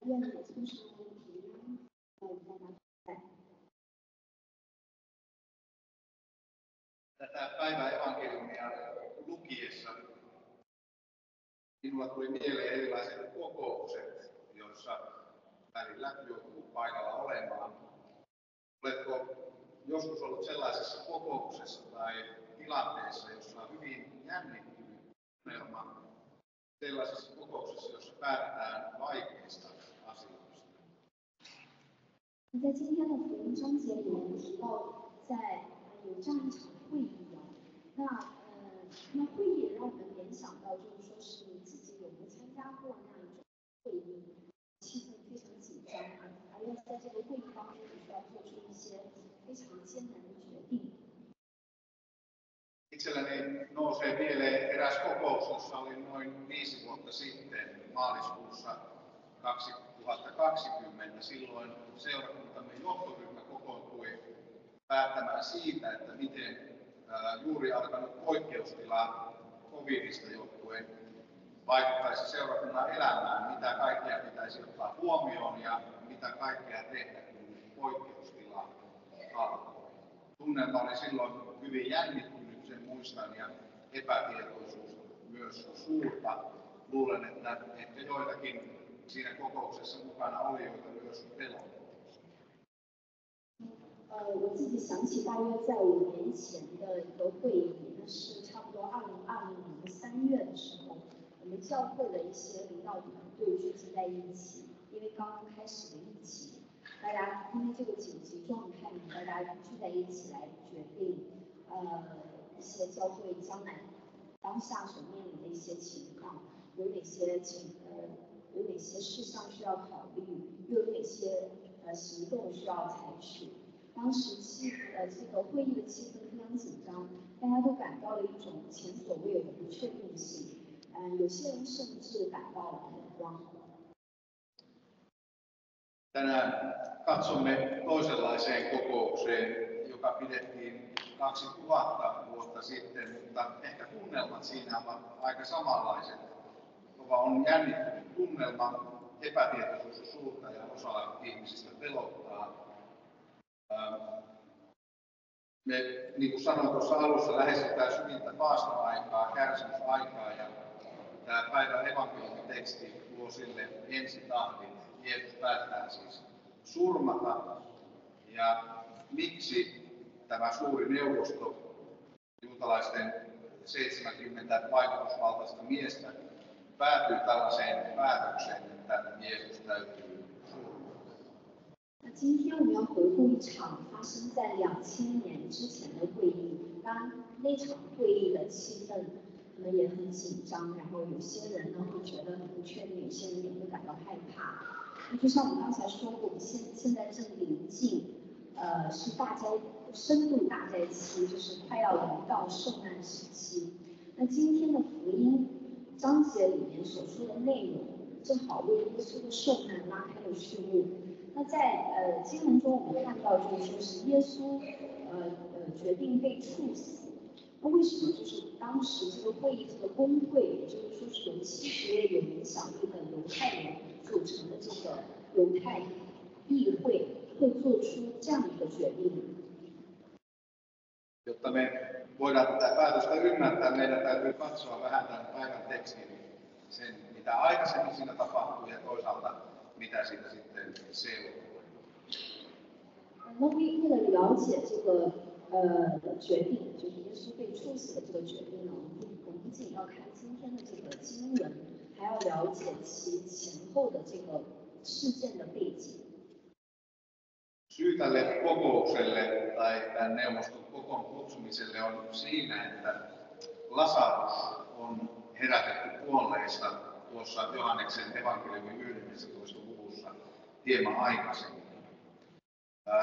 愿你从神平安与大家同在。Tätä päivän evankeliumia lukiessa minulla tuli mieleen erilaiset kokoukset, joissa välillä joutuu paikalla olemaan. Oletko joskus ollut sellaisessa kokouksessa tai tilanteessa, jossa on hyvin jännittynyt tunnelma, sellaisessa kokouksessa, jossa päätetään vaikeista asioista? 在今天的福音章节里面提到，在有这样一场会议那会议让我们联想到，就是说是你自己有没有参加过那样一种会议，气氛非常紧张，而要在这个会议当中，你需要做出一些非常艰难的决定。 Itselläni nousee mieleen eräs kokous, jossa olin noin 5 vuotta sitten maaliskuussa 2020. Silloin seurakuntamme johtoryhmä kokoontui päättämään siitä, että miten juuri alkanut poikkeustila covidista johtuen vaikuttaisi seurakunnan elämään, mitä kaikkea pitäisi ottaa huomioon ja mitä kaikkea tehdä, kun poikkeustila alkoi. Tunnelma oli silloin hyvin jännittynyt, sen muistan, ja epätietoisuus myös suurta. Luulen, että ehkä joitakin siinä kokouksessa mukana oli, joita myös pelotti. 我自己想起大约在5年前的一个会议，那是差不多2020年3月的时候，我们教会的一些领导团队聚集在一起，因为刚刚开始的疫情，大家因为这个紧急状态，大家聚在一起来决定一些教会将来当下所面临的一些情况，有哪些事项需要考虑，又有哪些行动需要采取。 当时这个会议的气氛非常紧张，大家都感到了一种前所未有的不确定性。有些人甚至感到了恐慌。Tänään katsomme toisenlaiseen kokoukseen, joka pidettiin 2000 vuotta sitten, mutta ehkä tunnelmat siinä ovat aika samanlaiset. On jännittynyt tunnelma, epätietoisuus on suurta ja osa ihmisistä pelottaa. Me, niin kuin sanoin tuossa alussa, lähestytään syvintä paastoaikaa, kärsimysaikaa, ja tämä päivän evankeliumiteksti luo sille ensitahdin. Jeesus päättää siis surmata, ja miksi tämä suuri neuvosto, juutalaisten 70 vaikutusvaltaista miestä, päätyy tällaiseen päätökseen, että Jeesus täytyy surmata? 那今天我们要回顾一场发生在2000年之前的会议，当然那场会议的气氛可能也很紧张，然后有些人呢会觉得很不确定，有些人也会感到害怕。那就像我们刚才说过，我们现在正临近是深度大灾期，就是快要临到受难时期。那今天的福音章节里面所说的内容，正好为耶稣的受难拉开了序幕。 那在经文中，我们看到就是说是耶稣决定被处死。那为什么？就是当时这个会议这个公会，也就是说是由70位有影响力的犹太人组成的这个犹太议会，会做出这样一个决定。 Jotta me voidaan tätä päätöstä ymmärtää, meidän täytyy katsoa vähän tämän päivän tekstin, sen mitä aikaisemmin siinä tapahtui ja toisaalta mitä siitä sitten seuraa. 那为了了解这个决定，就是耶稣被处死的这个决定呢，我们不仅要看今天的这个经文，还要了解其前后的这个事件的背景。 Syy tälle kokoukselle tai tämän neuvoston kokoon kutsumiselle on siinä, että Lasarus on herätetty kuolleista tuossa Johanneksen evankeliumin 11. luvussa hieman aikaisemmin.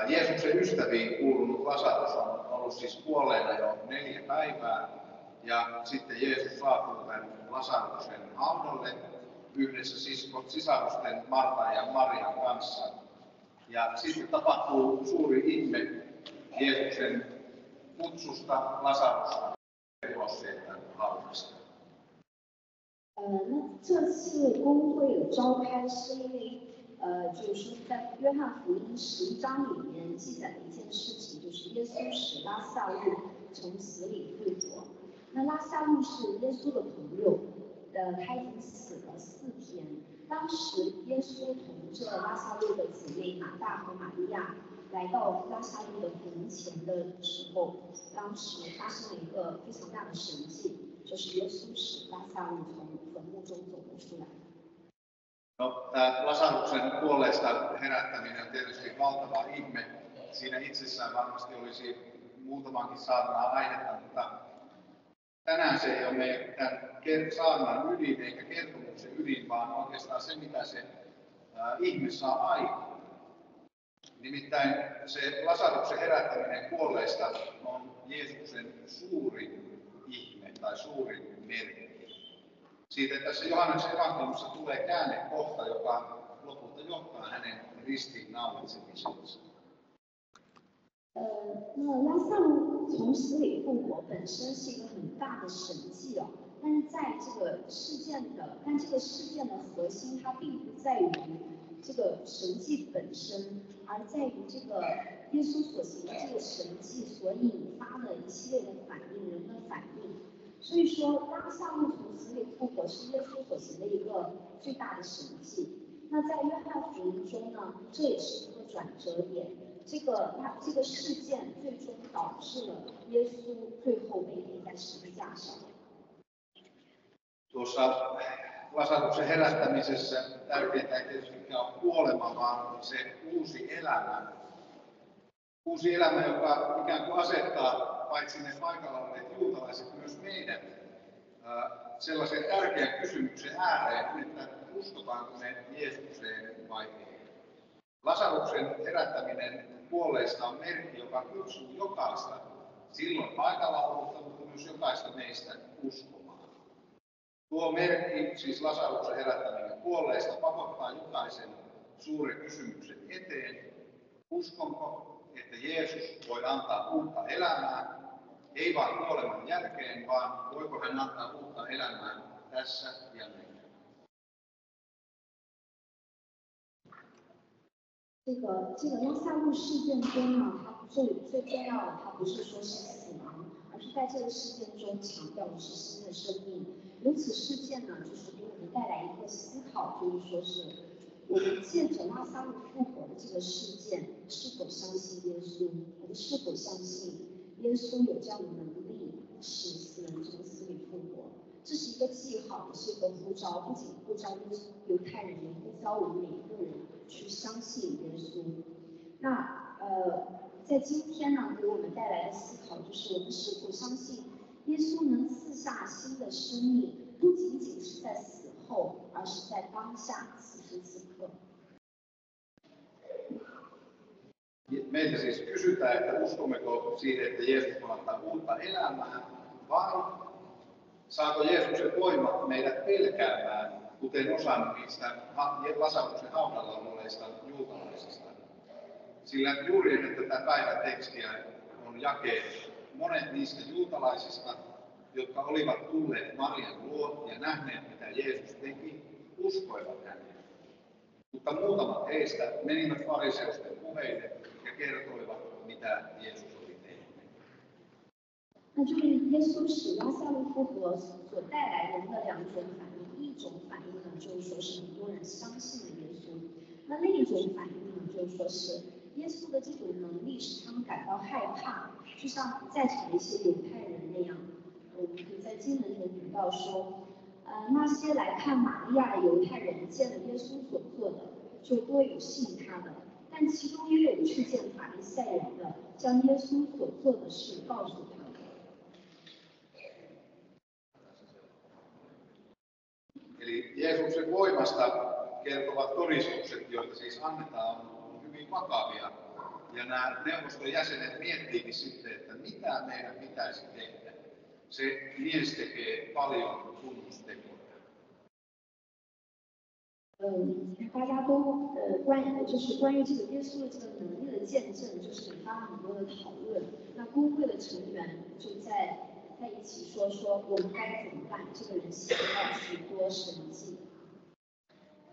Jeesuksen ystäviin kuulunut Lasarus on ollut siis kuolleena jo 4 päivää, ja sitten Jeesus saapuu tämän Lasaruksen haudalle yhdessä sisarusten Martan ja Marian kanssa. Ja sitten tapahtuu suuri ihme Jeesuksen kutsusta Lasarusta ulos sieltä haudasta. 那这次公会有召开，是因为就是说在约翰福音11章里面记载的一件事情，就是耶稣使拉撒路从死里复活。那拉撒路是耶稣的朋友，他已经死了4天。当时耶稣同着拉撒路的姊妹马大和玛利亚来到拉撒路的坟前的时候，当时发生了一个非常大的神迹，就是耶稣使拉撒路从坟墓中走了出来。No, tämä Lasaruksen kuolleista herättäminen on tietysti valtava ihme. Siinä itsessään varmasti olisi muutamankin saarnaa aihetta, mutta tänään se ei ole meidän tämän saarnan ydin eikä kertomuksen ydin, vaan oikeastaan se, mitä se ihme saa aikaan. Nimittäin se Lasaruksen herättäminen kuolleista on Jeesuksen suurin ihme tai suurin merkki. Siitä tässä Johanneksen evankeliumissa tulee käännekohta, joka lopulta johtaa hänen ristiinnaulitsemiseensa. 那拉萨路从死里复活本身是一个很大的神迹哦，但是在这个事件的核心，它并不在于这个神迹本身，而在于这个耶稣所行的这个神迹所引发的一系列的反应，人的反应。所以说，拉萨路从死里复活是耶稣所行的一个最大的神迹。那在约翰福音中呢，这也是一个转折点。这个事件最终导致了耶稣最后被钉在十字架上。Tuossa Lasaruksen herättämisessä tärkeintä ei tietysti ole kuolema, vaan se uusi elämä. Uusi elämä, joka ikään kuin asettaa paitsi ne paikalla olleet juutalaiset myös meidät sellaisen tärkeän kysymyksen ääreen, että uskotaanko me Jeesukseen vai ei. Lasaruksen herättäminen kuolleista on merkki, joka kutsuu jokaista silloin paikalla ollutta, mutta myös jokaista meistä uskomaan. Tuo merkki, siis Lasaruksen herättäminen kuolleista, pakottaa jokaisen suuren kysymyksen eteen. Uskonko, että Jeesus voi antaa uutta elämää, ei vain kuoleman jälkeen, vaan voiko hän antaa uutta elämää tässä ja nyt? 这个拉萨路事件中呢，它最重要的，它不是说是死亡，而是在这个事件中强调的是新的生命。由此事件呢，就是给我们带来一个思考，就是说是我们借着拉萨路复活的这个事件，是否相信耶稣？我们是否相信耶稣有这样的能力使死人从死里复活？这是一个记号，也是一个呼召，不仅呼召犹太人，也呼召我们每个人去相信耶稣。那在今天呢，给我们带来的思考就是，我们是否相信耶稣能赐下新的生命，不仅仅是在死后，而是在当下此时此刻。Meiltä siis kysytään, että uskommeko siihen, että Jeesus voi antaa uutta elämää, vai saako Jeesuksen voima meidät pelkäämään, kuten osa niistä Lasaruksen haudalla olleista juutalaisista. Sillä juuri ennen tätä päivätekstiä on jakeet monet niistä juutalaisista, jotka olivat tulleet Marian luo ja nähneet, mitä Jeesus teki, uskoivat häneen. Mutta muutamat heistä menivät fariseusten puheille ja kertoivat, mitä Jeesus oli tehnyt. 那就是耶稣使拉撒路复活所带来人的两种反应，一种反应呢，就是说是很多人相信了耶稣；那另一种反应呢，就是说是耶稣的这种能力使他们感到害怕，就像在场的一些犹太人那样。我们可以在经文中读到说，那些来看玛利亚的犹太人见了耶稣所做的，就多有信他的，但其中也有去见法利赛人的，将耶稣所做的事告诉他们。Eli Jeesuksen voimasta kertovat todistukset, joita siis annetaan, on hyvin vakavia. Ja nämä neuvoston jäsenet miettiikin sitten, että mitä meidän pitäisi tehdä. Se mies tekee paljon tunnustekoja. 大家都就是关于这个耶稣的这个能力的见证，就是引发了很多的讨论。那公会的成员就在一起说我们该怎么办？这个人行了许多神迹。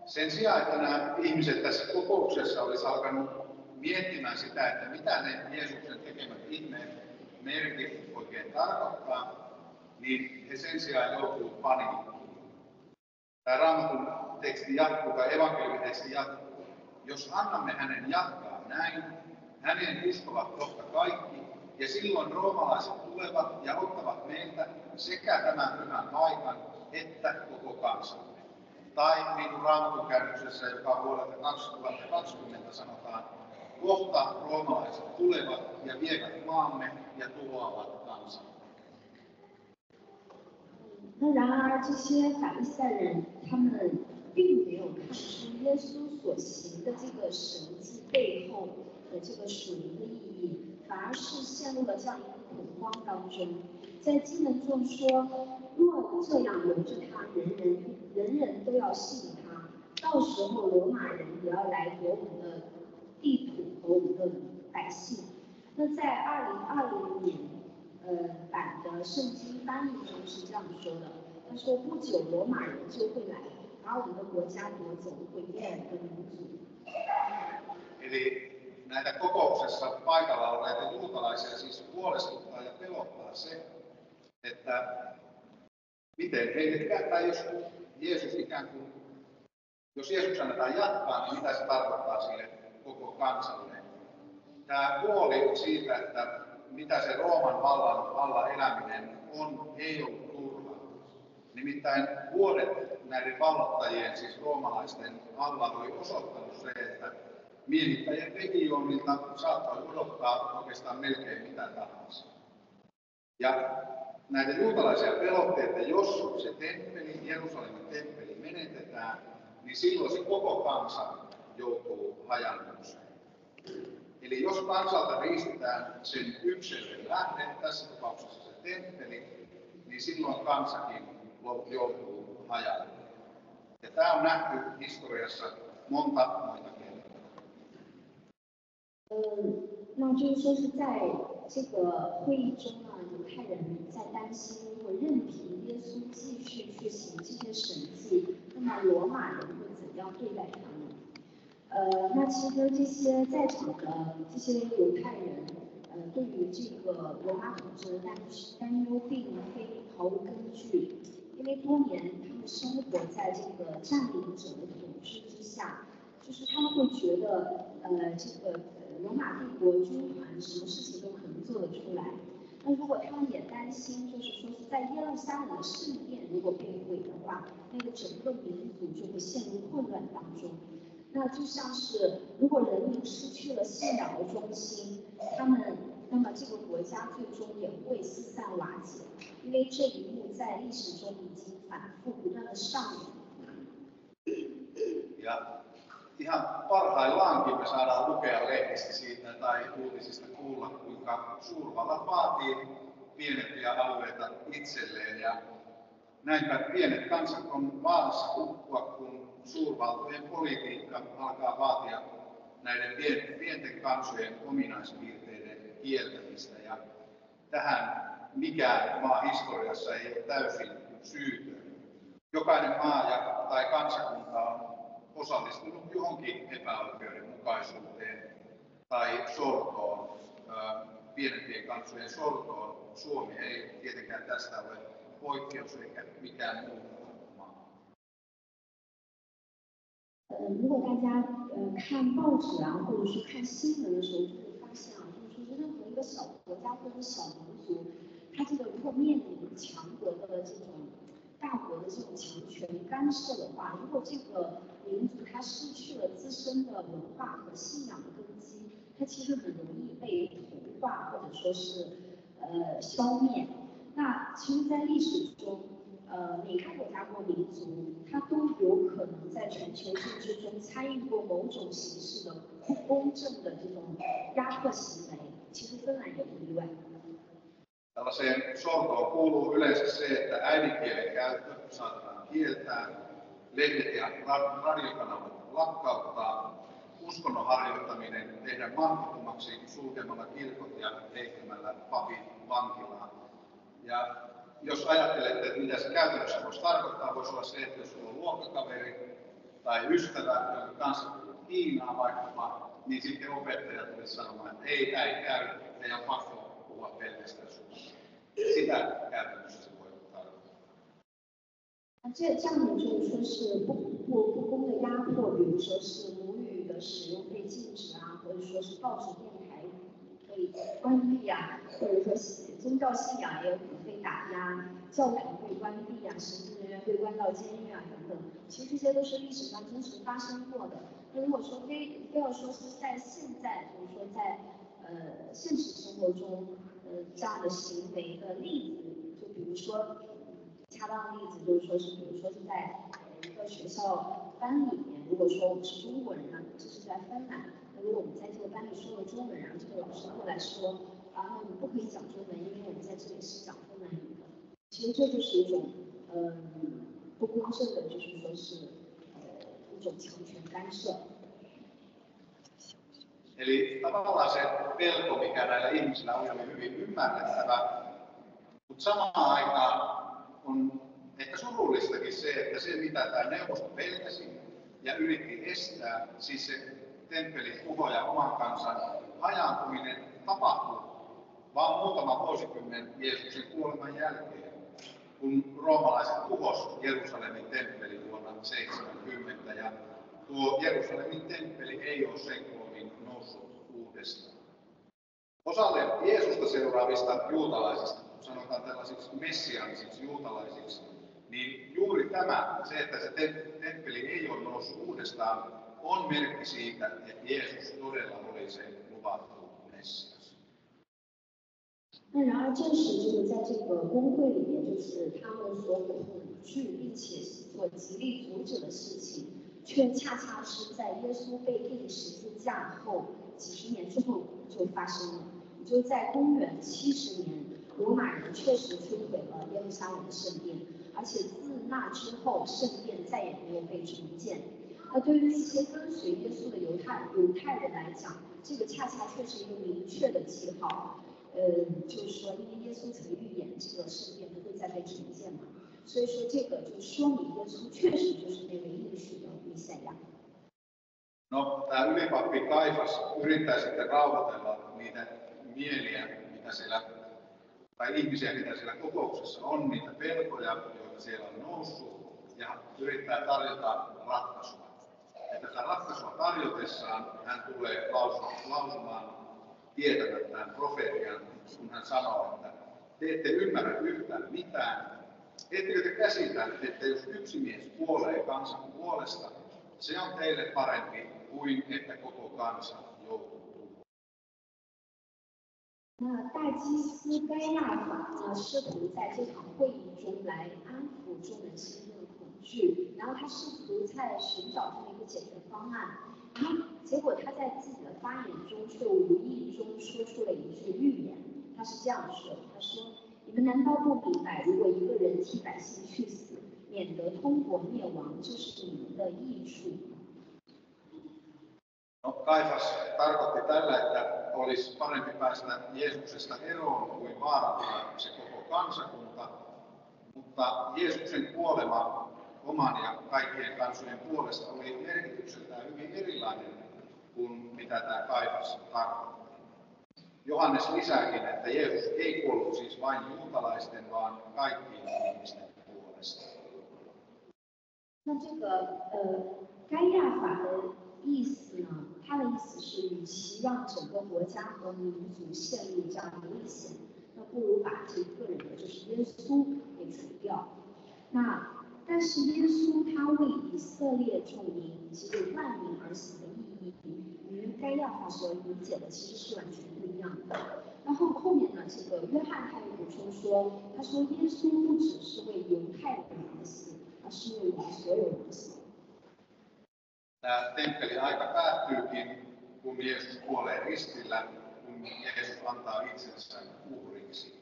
Sen sijaan, että nämä ihmiset tässä kokouksessa olisi alkanut miettimään sitä, että mitä ne Jeesuksen tekemät ihmeet merkit oikein tarkoittaa, niin he sen sijaan joutuvat paniikkiin. Tämä Raamatun teksti jatkuu, tai evankeliumiteksti jatkuu. Jos annamme hänen jatkaa näin, hänen uskovat totta kaikki, ja silloin roomalaiset tulevat ja ottavat meiltä sekä tämän pyhän paikan, että koko kansamme. Tai niin kuin Raamatun käännöksessä, joka on vuodelta 2020 sanotaan, kohta roomalaiset tulevat ja vievät maamme ja tuhoavat kansamme. 那然而，这些法利赛人他们并没有看出耶稣所行的这个神迹背后的这个属灵的意义，反而是陷入了这样一个恐慌当中。在经文中说，若这样留着他，人人都要信他，到时候罗马人也要来夺我们的地土和我们的百姓。那在2020年。版的圣经翻译中是这样说的，他说不久罗马人就会来，把我们的国家夺走，毁灭我们的民族。 Eli näitä kokouksessa paikalla olleita juutalaisia siis huolestuttaa ja pelottaa se, että miten heille tai jos Jeesus ikään kuin, jos Jeesus annetaan jatkaa, niin mitä se tarkoittaa sille koko kansalle. Tämä huoli siitä, että mitä se Rooman vallan alla eläminen on, ei ollut turha. Nimittäin vuodet näiden vallottajien, siis roomalaisten alla, oli osoittanut se, että miehittäjien legioonilta saattoi odottaa oikeastaan melkein mitä tahansa. Ja näitä juutalaisia pelotti, että jos se temppeli, Jerusalemin temppeli menetetään, niin silloin se koko kansa joutuu hajannukseen. Eli jos kansalta riistetään sen yksilön lähde, tässä tapauksessa se temppeli, niin silloin kansakin joutuu hajannukseen. Ja tämä on nähty historiassa monta kertaa. 那就是说是在这个会议中呢，犹太人在担心，如果任凭耶稣继续去行这些神迹，那么罗马人会怎样对待他们？那其实这些在场的这些犹太人，对于这个罗马统治的担忧并非毫无根据，因为多年他们生活在这个占领者的统治之下，就是他们会觉得，这个罗马帝国军团什么事情都可能做得出来。那如果他们也担心，就是说是在耶路撒冷的圣殿如果被毁的话，那个整个民族就会陷入混乱当中。那就像是如果人民失去了信仰的中心，那么这个国家最终也会四散瓦解，因为这一幕在历史中已经反复不断的上演。 Ihan parhaillaankin me saadaan lukea lehdistä siitä tai uutisista kuulla, kuinka suurvallat vaatii pienempiä alueita itselleen. Ja näinpä pienet kansat on vaarassa hukkua, kun suurvaltojen politiikka alkaa vaatia näiden pienten kansojen ominaispiirteiden kieltämistä. Ja tähän mikään maa historiassa ei ole täysin syytön. Jokainen maa tai kansakunta on osallistunut johonkin epäoikeudenmukaisuuteen tai sortoon, pienempien kansojen sortoon. Suomi ei tietenkään tästä ole poikkeus eikä mikään muu maa. 如果大家看报纸啊，或者是看新闻的时候，就会发现啊，就是说任何一个小国家或者小民族，它这个如果面临强国的这种大国的这种强权干涉的话，如果这个民族它失去了自身的文化和信仰的根基，它其实很容易被同化或者说是消灭。那其实，在历史中，每个国家或民族，它都有可能在全球政治中参与过某种形式的不公正的这种压迫行为。其实芬兰也不例外。 Tällaiseen sortoon kuuluu yleensä se, että äidinkielen käyttö saatetaan kieltää, lehdet ja radiokanavat lakkauttaa, uskonnon harjoittaminen tehdä mahdottomaksi sulkemalla kirkot ja heittämällä papit vankilaan. Ja jos ajattelette, että mitä se käytännössä voisi tarkoittaa, voisi olla se, että jos sulla on luokkakaveri tai ystävä, jonka kanssa tulet Kiinaan vaikkapa, niin sitten opettaja tulisi sanomaan, että ei, tämä ei käy, teidän on pakko puhua pelkästään suomea. Sitä käytännössä se voi tarkoittaa. 这样的就是说是不公的压迫，比如说是母语的使用被禁止啊，或者说是报纸电台可以关闭啊，或者说宗教信仰也有可能被打压，教堂被关闭啊，神职人员被关到监狱啊等等。其实这些都是历史上真实发生过的。那如果说非要说是在现在，就是说在现实生活中这样的行为的例子，就比如说。恰当的例子就是说是，比如说是在一个学校班里面，如果说我们是中国人呢，这是在芬兰，那如果我们在这个班里说了中文，然后这个老师过来说，那你不可以讲中文，因为我们在这里是讲芬兰语的。其实这就是一种不公正的，就是说是一种强权干涉。Eli tavallaan se pelko, mikä näillä ihmisillä on hyvin ymmärrettävä, mutta samaan aikaan on ehkä surullistakin se, että se mitä tämä neuvosto pelkäsi ja yritti estää, siis se temppelin tuho ja oman kansan hajaantuminen tapahtui vaan muutama vuosikymmen Jeesuksen kuoleman jälkeen, kun roomalaiset tuhos Jerusalemin temppeli vuonna 70 ja tuo Jerusalemin temppeli ei ole sen koommin noussut uudestaan. Osalle Jeesusta seuraavista juutalaisista, sanotaan tällaisiksi messiaanisiksi juutalaisiksi, niin juuri tämä, se että se temppeli ei ole noussut uudestaan, on merkki siitä, että Jeesus todella oli se luvattu Messias. 那然而，正是就是在这个公会里面，就是他们所恐惧并且所极力阻止的事情，却恰恰是在耶稣被钉十字架后几十年之后就发生了。也就在公元70年，罗马人确实摧毁了耶路撒冷的圣殿，而且自那之后，圣殿再也没有被重建。那对于一些跟随耶稣的犹太人来讲，这个恰恰却是一个明确的记号。就是说，因为耶稣曾预言这个圣殿不会再被重建嘛，所以说这个就说明耶稣确实就是那位应许的弥赛亚。No, tämä ylipappi Kaifas yrittää sitten rauhoitella niitä mieliä, mitä siellä, tai ihmisiä, mitä siellä kokouksessa on, niitä pelkoja, joita siellä on noussut, ja yrittää tarjota ratkaisua. Ja tätä ratkaisua tarjotessaan hän tulee lausumaan tietämättään profeetian, kun hän sanoo, että te ette ymmärrä yhtään mitään. Ettekö te käsitä, että jos yksi mies kuolee kansan puolesta, se on teille parempi kuin että koko kansa joutuu tuhoon. 那大祭司该亚法呢，试图在这场会议中来安抚众人心中的恐惧，然后他试图在寻找这么一个解决方案，然后结果他在自己的发言中却无意中说出了一句预言，他是这样说：“他说，你们难道不明白，如果一个人替百姓去死，免得通国灭亡，就是你们的益处？” No, Kaifas tarkoitti tällä, että olisi parempi päästä Jeesuksesta eroon kuin vaarantaa se koko kansakunta, mutta Jeesuksen kuolema oman ja kaikkien kansojen puolesta oli merkitykseltään hyvin erilainen kuin mitä tämä Kaifas tarkoitti. Johannes lisääkin, että Jeesus ei kuollut siis vain juutalaisten, vaan kaikkien ihmisten puolesta. 那这个该亚法的意思呢？他的意思是，与其让整个国家和民族陷入这样的危险，那不如把这个人的，就是耶稣给除掉。但是耶稣他为以色列众民以及为万民而死的意义，与该亚法所理解的其实是完全不一样的。那后面呢，这个约翰他又补充说，他说耶稣不只是为犹太人而死，而是为我们所有人而死。 Tämä temppelin aika päättyykin, kun Jeesus kuolee ristillä, kun Jeesus antaa itsensä uhriksi.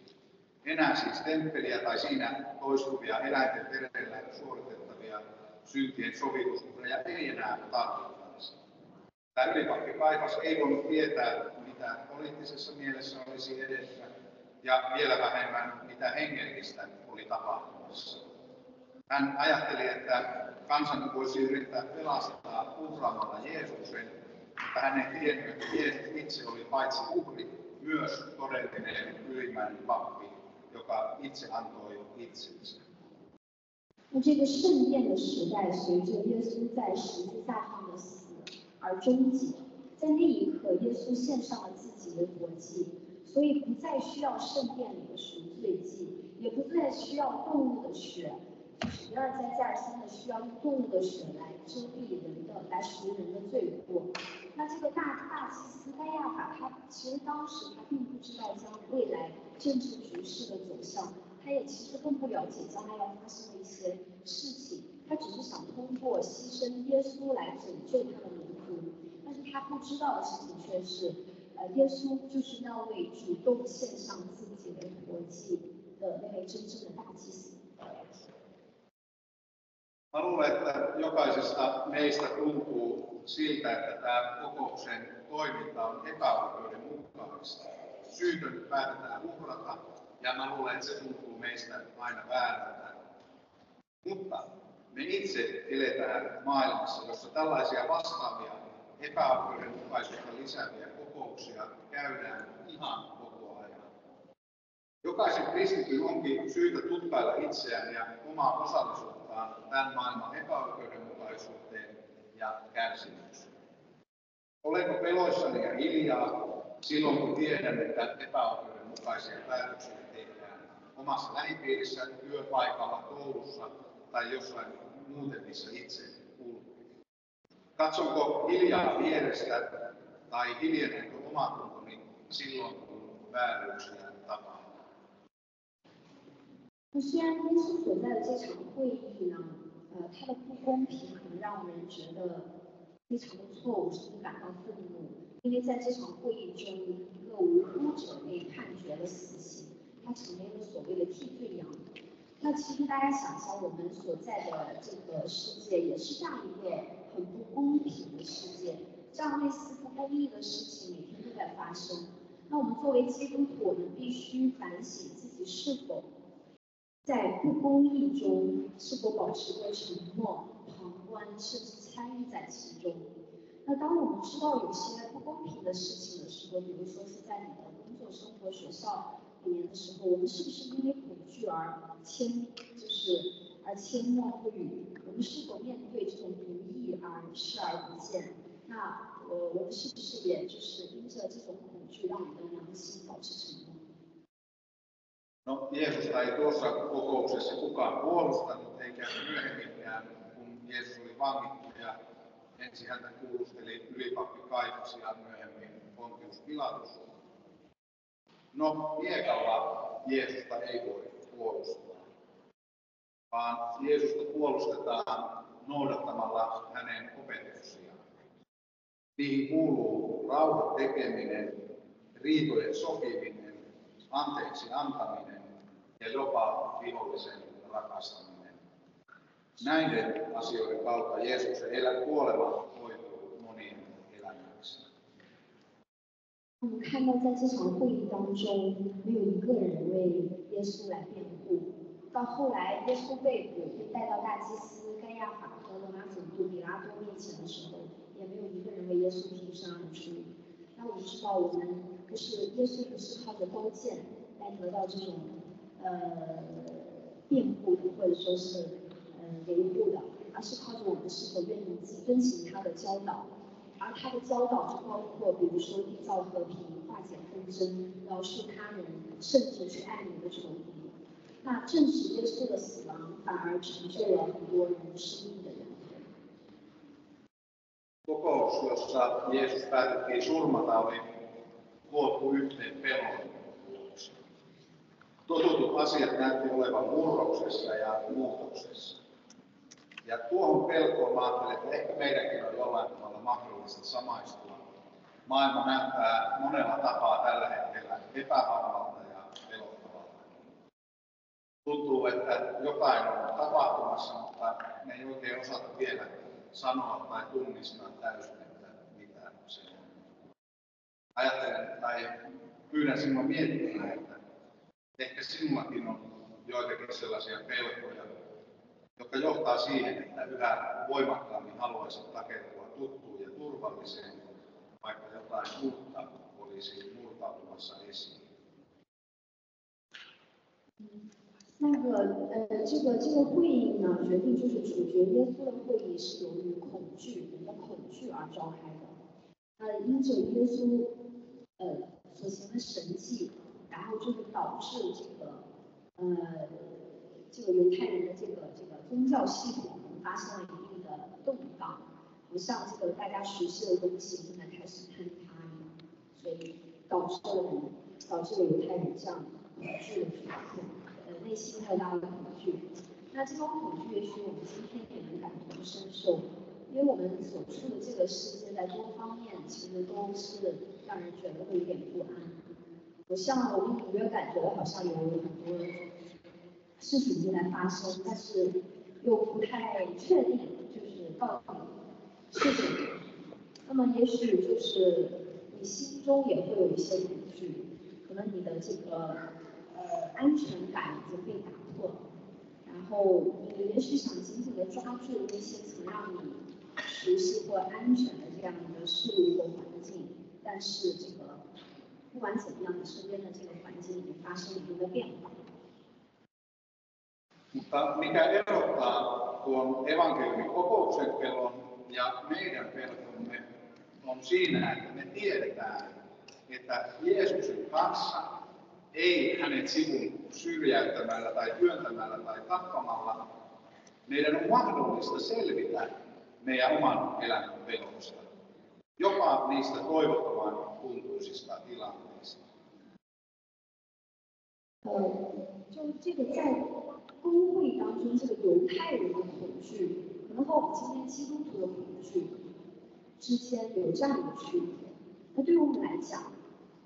Enää siis temppeliä tai siinä toistuvia eläinten verellä suoritettavia syntien sovitusuhreja ei enää tarvittaisi. Tämä ylipappi Kaifas ei voinut tietää, mitä poliittisessa mielessä olisi edessä, ja vielä vähemmän, mitä hengellistä oli tapahtumassa. Hän ajatteli, että kansan voisi yrittää pelastaa uhraamalla Jeesuksen, mutta hän ei tiennyt, että Jeesus itse oli paitsi uhri, myös todellinen ylimmäinen pappi, joka itse antoi itsensä. 那这个圣殿的时代，随着耶稣在十字架上的死而终结。在那一刻，耶稣献上了自己的活祭，所以不再需要圣殿里的赎罪祭，也不再需要动物的血，就是一而再再而三的需要用动物的血来遮蔽人的，来赎人的罪过。那这个大祭司该亚法，他其实当时他并不知道将未来政治局势的走向。他也其实更不了解将来要发生的一些事情，他只是想通过牺牲耶稣来拯救他的民族，但是他不知道的事情却是，耶稣就是那位主动献上自己的活祭的那位真正的大祭司。Mä luulen, että jokaisesta meistä tuntuu siltä, että tämä kokouksen toiminta on epäoikeudenmukaista. Syytön päätetään uhrata, ja mä luulen, että se tuntuu meistä aina väärältä. Mutta me itse eletään maailmassa, jossa tällaisia vastaavia epäoikeudenmukaisuutta lisääviä kokouksia käydään ihan koko ajan. Jokaisen kristityn onkin syytä tutkailla itseään ja omaa osallisuuttaan tämän maailman epäoikeudenmukaisuuteen ja kärsimykseen. Olenko peloissani ja hiljaa silloin, kun tiedän, että epäoikeudenmukaisia päätöksiä tehdään omassa lähipiirissä, työpaikalla, koulussa tai jossain muuten, missä itse kulkee? Katsonko hiljaa vierestä tai hiljeneekö omatuntoni silloin, kun vääryyksiä tapahtuu? 那虽然耶稣所在的这场会议呢，它的不公平可能让人觉得非常的错误，甚至感到愤怒，因为在这场会议中，一个无辜者被判决了死刑，他成为了所谓的替罪羊。那其实大家想想，我们所在的这个世界也是这样一个很不公平的世界，这样类似不公义的事情每天都在发生。那我们作为基督徒，我们必须反省自己是否在不公义中是否保持着沉默、旁观，甚至参与在其中。那当我们知道有些不公平的事情的时候，比如说是在你的工作、生活、学校里面的时候，我们是不是因为恐惧而缄默不语？我们是否面对这种不义而视而不见？那我们是不是也就是因着这种恐惧，让我们的良心保持沉默？ No, Jeesusta ei tuossa kokouksessa kukaan puolustanut, eikä myöhemminkään, kun Jeesus oli vangittu ja ensin häntä kuulusteli ylipappi Kaifas ja myöhemmin Pontius Pilatus. No, miekalla Jeesusta ei voi puolustaa, vaan Jeesusta puolustetaan noudattamalla hänen opetuksiaan. Niihin kuuluu rauhan tekeminen, riitojen sopiminen, anteeksi antaminen ja jopa vihollisen rakastaminen. Näiden asioiden kautta Jeesuksen kuolema hoituu monien elämäksi. 我们看到，在这场会议当中，没有一个人为耶稣来辩护。到后来，耶稣被捕，被带到大祭司该亚法和罗马总督比拉多面前的时候，也没有一个人为耶稣挺身而出。那我们知道，我们耶稣不是靠着刀剑来得到这种辩护的，或者说是维护的，而是靠着我们是否愿意遵行他的教导。而他的教导就包括，比如说缔造和平、化解纷争、饶恕他人，甚至去爱你的仇敌。那正是耶稣的死亡，反而成就了很多人生命的人。 Kokous, jossa Jeesus päätettiin surmata, oli koottu yhteen pelon vuoksi. Totutut asiat näytti olevan murroksessa ja muutoksessa. Ja tuohon pelkoon mä ajattelin, että ehkä meidänkin on jollain tavalla mahdollista samaistua. Maailma näyttää monella tapaa tällä hetkellä epävarmalta ja pelottavalta. Tuntuu, että jotain on tapahtumassa, mutta me ei oikein osata vielä sanoa tai tunnistaa täysin, että mitä se on. Ajattelen tai pyydän sinua miettimään, että ehkä sinullakin on joitakin sellaisia pelkoja, joka johtaa siihen, että yhä voimakkaammin haluaisit takertua tuttuun ja turvalliseen, vaikka jotain uutta olisi murtautumassa esiin. 这个会议呢，决定就是主角耶稣的会议是由于恐惧，人的恐惧而召开的。因着耶稣所行的神迹，然后就是导致这个犹太人的这个宗教系统发生了一定的动荡，不像这个大家熟悉的东西现在开始坍塌一样，所以导致了犹太人这样恐惧的状况。内心太大的恐惧，那这种恐惧也许我们今天也能感同身受，因为我们所处的这个世界在多方面其实都是让人觉得会有点不安，不像我们隐约感觉好像有很多事情正在发生，但是又不太确定就是到底是什么。那么也许就是你心中也会有一些恐惧，可能你的这个安全感已经被打破了，然后你也许想紧紧地抓住那些曾让你熟悉或安全的这样一个事物或环境，但是这个不管怎么样，你身边的这个环境已经发生了一定的变化。Mutta mikä erottaa tuon evankeliumin kokouksen pelon ja meidän pelkomme on siinä, että me tiedetään, että Jeesuksen kanssa ei hänet sivun syrjäyttämällä tai työntämällä tai tappamalla meidän on mahdollista selvitä meidän oman elämän pelosta, jopa niistä toivottoman tuntuisista tilanteista. 就这个在公会当中，这个犹太人的恐惧，可能和我们今天基督徒的恐惧之间有这样一个区别。那对于我们来讲，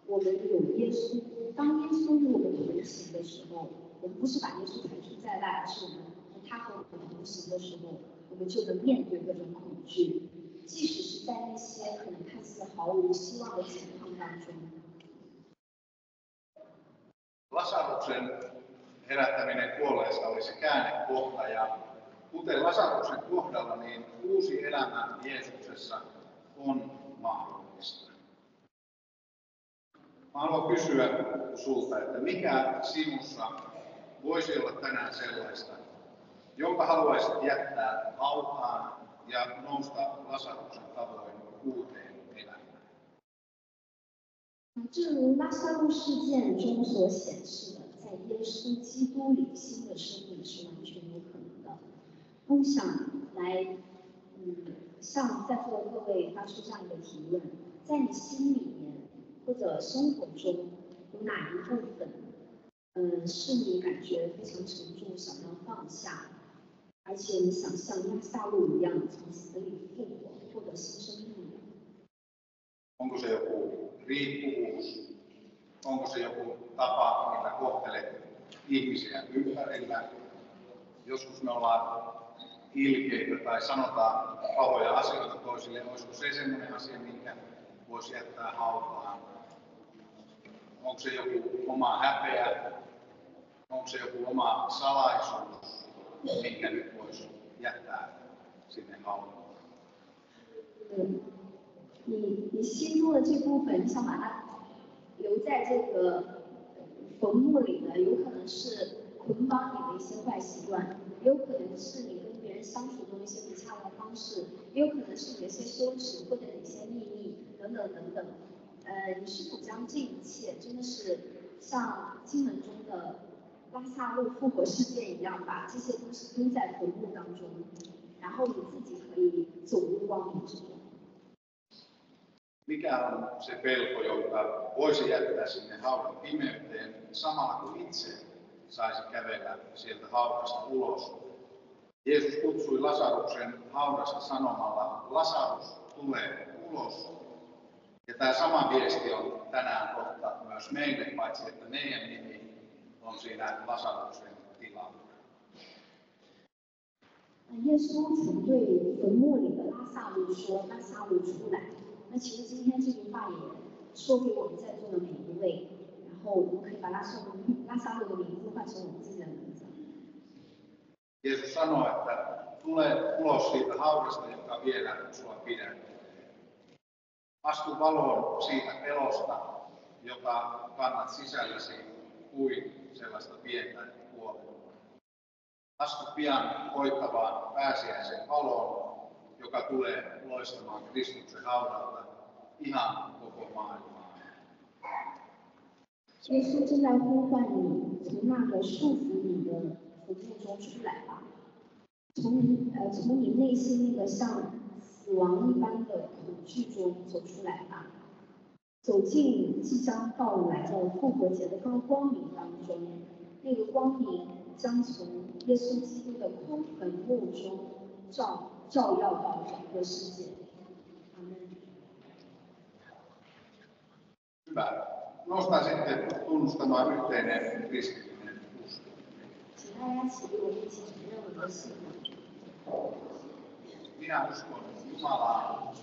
我们有耶稣，当耶稣与我们同行的时候，我们不是把耶稣排除在外，而是我们他和我们同行的时候，我们就能面对各种恐惧，即使是在那些可能看似毫无希望的情况当中。Lasaruksen herättäminen kuolleista oli se käännekohta, ja kuten Lasaruksen kohdalla, niin uusi elämä Jeesuksessa on mahdollista. Mä haluan kysyä sulta, että mikä sinussa voisi olla tänään sellaista, jonka haluaisit jättää hautaan ja nousta Lasaruksen tavoin uuteen elämään? 正如拉萨路事件中所显示的，在耶稣基督里，新的生命是完全有可能的。我想来，向在座的各位发出这样一个提问：在你心里面或者生活中，有哪一部分，是你感觉非常沉重，想要放下，而且你想像拉萨路一样从死里复活，获得新生命的？ Onko se joku riippuvuus? Onko se joku tapa, millä kohtelet ihmisiä ympärillä? Joskus me ollaan ilkeitä tai sanotaan pahoja asioita toisille. Olisiko se sellainen asia, minkä voisi jättää hautaan? Onko se joku oma häpeä? Onko se joku oma salaisuus, minkä nyt voisi jättää sinne hautaan? 你心中的这部分，你想把它留在这个坟墓里呢？有可能是捆绑你的一些坏习惯，也有可能是你跟别人相处中一些不恰当的方式，也有可能是你的一些羞耻或者你一些秘密等等等等。你是否将这一切真的是像经文中的拉萨路复活事件一样，把这些东西堆在坟墓当中，然后你自己可以走入光明之中？ Mikä on se pelko, jonka voisi jättää sinne haudan pimeyteen samalla kuin itse saisi kävellä sieltä haudasta ulos? Jeesus kutsui Lasaruksen haudasta sanomalla, Lasarus tulee ulos. Ja tämä sama viesti on tänään kohta myös meille, paitsi että meidän nimi on siinä Lasaruksen tilalla. 耶稣曾对坟墓里的拉萨路说：“拉萨路出来。” 那其实今天这句话也说给我们在座的每一位，然后我们可以把拉萨路的名字换成我们自己的名字。Jeesus sanoi, että tule ulos siitä haudasta, joka vielä sua pidättää. Astu valoon siitä pelosta, joka kannat sisälläsi kuin sellaista pientä kuolemaa. Astu pian koittavaan pääsiäisen valoon, joka tulee loistamaan Kristuksen haudalta ihan koko maailmaan. 耶稣正在呼唤你，从那个束缚你的服务中出来吧，从你内心那个像死亡一般的恐惧中走出来吧，走进即将到来的复活节的光明当中。那个光明将从耶稣基督的坟墓中照耀到整个世界。阿门。 Hyvä. Nostaa sitten tunnustamaan yhteinen kristillinen usko. 请大家起立，我们一起承认我们的信仰。 Minä uskon Jumalaan,